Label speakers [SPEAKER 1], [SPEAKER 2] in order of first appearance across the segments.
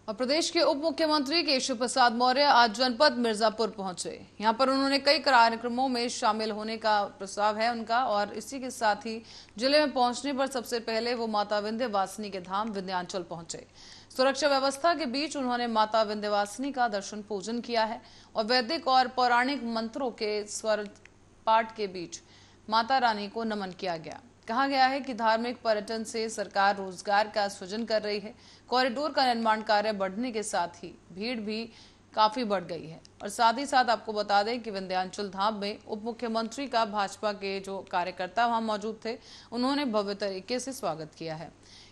[SPEAKER 1] और प्रदेश के उप मुख्यमंत्री केशव प्रसाद मौर्य आज जनपद मिर्जापुर पहुंचे। यहां पर उन्होंने कई कार्यक्रमों में शामिल होने का प्रस्ताव है उनका, और इसी के साथ ही जिले में पहुंचने पर सबसे पहले वो माता विंध्यवासिनी के धाम विंध्याचल पहुंचे। सुरक्षा व्यवस्था के बीच उन्होंने माता विंध्यवासिनी का दर्शन पूजन किया है और वैदिक और पौराणिक मंत्रों के स्वर पाठ के बीच माता रानी को नमन किया गया। कहा गया है कि धार्मिक पर्यटन से सरकार रोजगार का सृजन कर रही है। कॉरिडोर का निर्माण कार्य बढ़ने के साथ ही भीड़ भी काफी बढ़ गई है। और साथ ही साथ आपको बता दें कि विंध्याचल धाम में उप मुख्यमंत्री का भाजपा के जो कार्यकर्ता वहां मौजूद थे, उन्होंने भव्य तरीके से स्वागत किया है।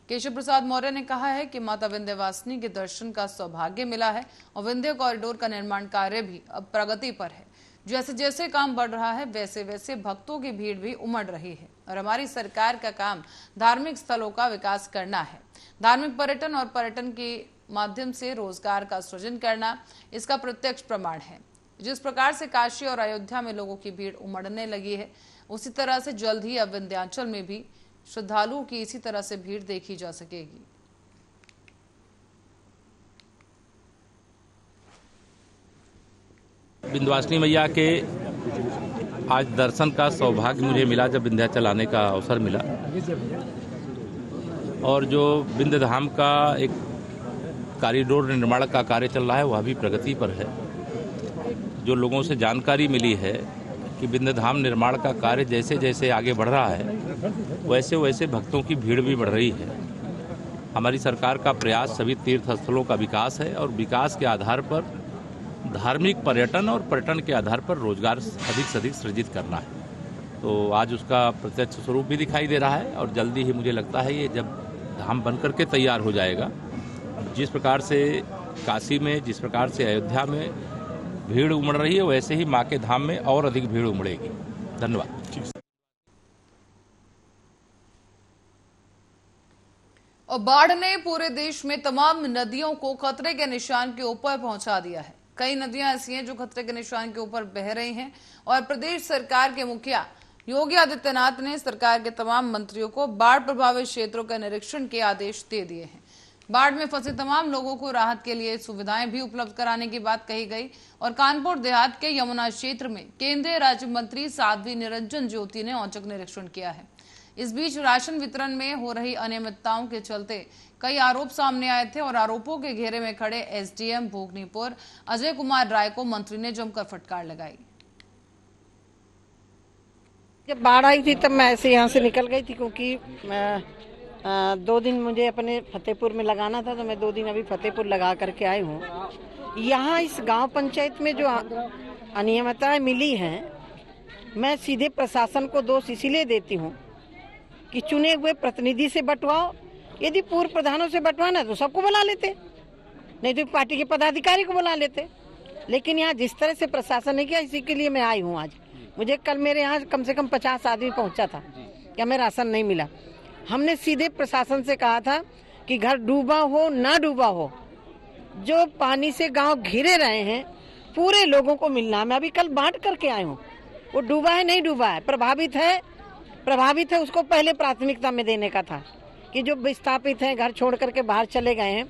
[SPEAKER 1] केशव प्रसाद मौर्य ने कहा है कि माता विंध्यवासिनी के दर्शन का सौभाग्य मिला है और विंध्य कॉरिडोर का निर्माण कार्य भी अब प्रगति पर है। जैसे जैसे काम बढ़ रहा है वैसे वैसे भक्तों की भीड़ भी उमड़ रही है और हमारी सरकार का काम धार्मिक स्थलों का विकास करना है। धार्मिक पर्यटन और पर्यटन के माध्यम से रोजगार का सृजन करना इसका प्रत्यक्ष प्रमाण है। जिस प्रकार से काशी और अयोध्या में लोगों की भीड़ उमड़ने लगी है, उसी तरह से जल्द ही अब विंध्याचल में भी श्रद्धालुओं की इसी तरह से भीड़ देखी जा सकेगी।
[SPEAKER 2] विंध्यवासिनी मैया के आज दर्शन का सौभाग्य मुझे मिला जब विंध्याचल आने का अवसर मिला, और जो विंध्य धाम का एक कॉरिडोर निर्माण का कार्य चल रहा है वह भी प्रगति पर है। जो लोगों से जानकारी मिली है कि विंध्य धाम निर्माण का कार्य जैसे जैसे आगे बढ़ रहा है वैसे वैसे भक्तों की भीड़ भी बढ़ रही है। हमारी सरकार का प्रयास सभी तीर्थ स्थलों का विकास है और विकास के आधार पर धार्मिक पर्यटन और पर्यटन के आधार पर रोजगार अधिक से अधिक सृजित करना है। तो आज उसका प्रत्यक्ष स्वरूप भी दिखाई दे रहा है और जल्दी ही मुझे लगता है ये जब धाम बन करके तैयार हो जाएगा, जिस प्रकार से काशी में, जिस प्रकार से अयोध्या में भीड़ उमड़ रही है वैसे ही माँ के धाम में और अधिक भीड़ उमड़ेगी। धन्यवाद।
[SPEAKER 1] और बाढ़ ने पूरे देश में तमाम नदियों को खतरे के निशान के ऊपर पहुंचा दिया है। कई नदियां ऐसी हैं जो खतरे के निशान के ऊपर बह रही हैं और प्रदेश सरकार के मुखिया योगी आदित्यनाथ ने सरकार के तमाम मंत्रियों को बाढ़ प्रभावित क्षेत्रों का निरीक्षण के आदेश दे दिए हैं। बाढ़ में फंसे तमाम लोगों को राहत के लिए सुविधाएं भी उपलब्ध कराने की बात कही गई। और कानपुर देहात के यमुना क्षेत्र में केंद्रीय राज्य मंत्री साध्वी निरंजन ज्योति ने औचक निरीक्षण किया है। इस बीच राशन वितरण में हो रही अनियमितताओं के चलते कई आरोप सामने आए थे और आरोपों के घेरे में खड़े एसडीएम भोगनीपुर अजय कुमार राय को मंत्री ने जमकर फटकार लगाई।
[SPEAKER 3] जब बाढ़ आई थी तब मैं ऐसे यहाँ से निकल गई थी, क्योंकि 2 दिन मुझे अपने फतेहपुर में लगाना था, तो मैं 2 दिन अभी फतेहपुर लगा करके आई हूँ। यहाँ इस गांव पंचायत में जो अनियमितताएं मिली हैं, मैं सीधे प्रशासन को दोष इसीलिए देती हूँ कि चुने हुए प्रतिनिधि से बंटवाओ। यदि पूर्व प्रधानों से बंटवाना तो सबको बुला लेते, नहीं तो पार्टी के पदाधिकारी को बुला लेते। लेकिन यहाँ जिस तरह से प्रशासन ने किया, इसी के लिए मैं आई हूँ आज। मुझे कल मेरे यहाँ कम से कम 50 आदमी पहुँचा था कि हमें राशन नहीं मिला। हमने सीधे प्रशासन से कहा था कि घर डूबा हो ना डूबा हो, जो पानी से गांव घिरे रहे हैं पूरे लोगों को मिलना है। मैं अभी कल बांट करके आई हूँ। वो डूबा है नहीं डूबा है, प्रभावित है उसको पहले प्राथमिकता में देने का था कि जो विस्थापित हैं, घर छोड़ करके बाहर चले गए हैं,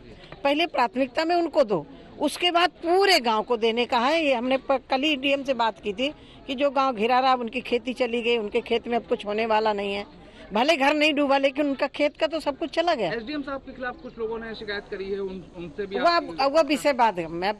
[SPEAKER 3] पहले प्राथमिकता में उनको दो, उसके बाद पूरे गांव को देने का है। ये हमने कल ही डीएम से बात की थी कि जो गांव घिरा रहा, उनकी खेती चली गई, उनके खेत में अब कुछ होने वाला नहीं है। भले घर नहीं डूबा लेकिन उनका खेत का तो सब कुछ चला गया।
[SPEAKER 4] एसडीएम साहब के खिलाफ कुछ लोगों ने शिकायत करी है, उनसे भी
[SPEAKER 3] वो विषय बात है। मैं